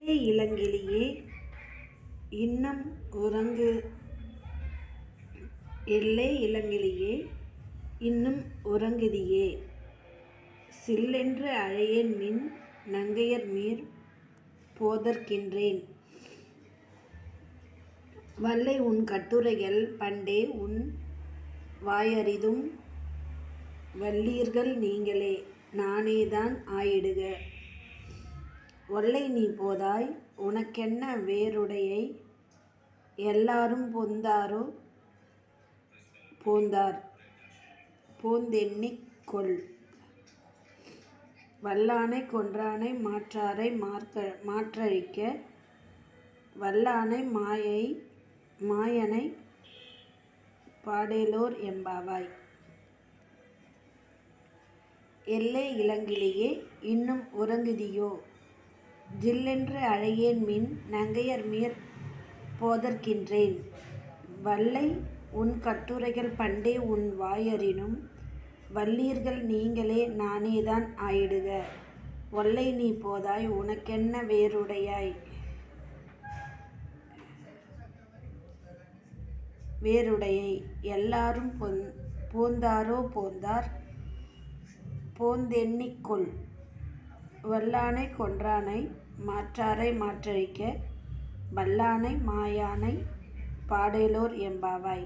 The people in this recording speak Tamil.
இளங்கிளியே இன்னும் உறங்கு எல்லே இளங்கிளியே இன்னும் உறங்குதியே சில்லென்று அழையேன்மின் நங்கையர்மீர் போதற்கின்றேன் வல்லை உன் கட்டுரைகள் பண்டே உன் வாயறிதும் வல்லீர்கள் நீங்களே நானேதான் ஆயிடுக ஒல்லை நீ போதாய் உனக்கென்ன வேறுடையை எல்லாரும் போந்தாரோ போந்தார் போந்தெண்ணிக் கொள் வல்லானை கொன்றானை மாற்றாரை மாற்றழிக்க வல்லானை மாயனை பாடேலோர் எம்பாவாய். எல்லே இளங்கிளியே இன்னும் உறங்குதியோ ஜில்லென்று அழையேன்மின் நங்கையர்மீர் போதற்கின்றேன் வல்லை உன் கட்டுரைகள் பண்டே உன் வாயறினும் வல்லீர்கள் நீங்களே நானேதான் ஆயிடுக ஒல்லை நீ போதாய் உனக்கென்ன வேறுடையை எல்லாரும் போந்தாரோ போந்தார் போந்தெண்ணிக் கொள் வல்லானை கொன்றானை மாற்றாரை மாற்றழிக்க வல்லானை மாயானை பாடேலோர் எம்பாவாய்.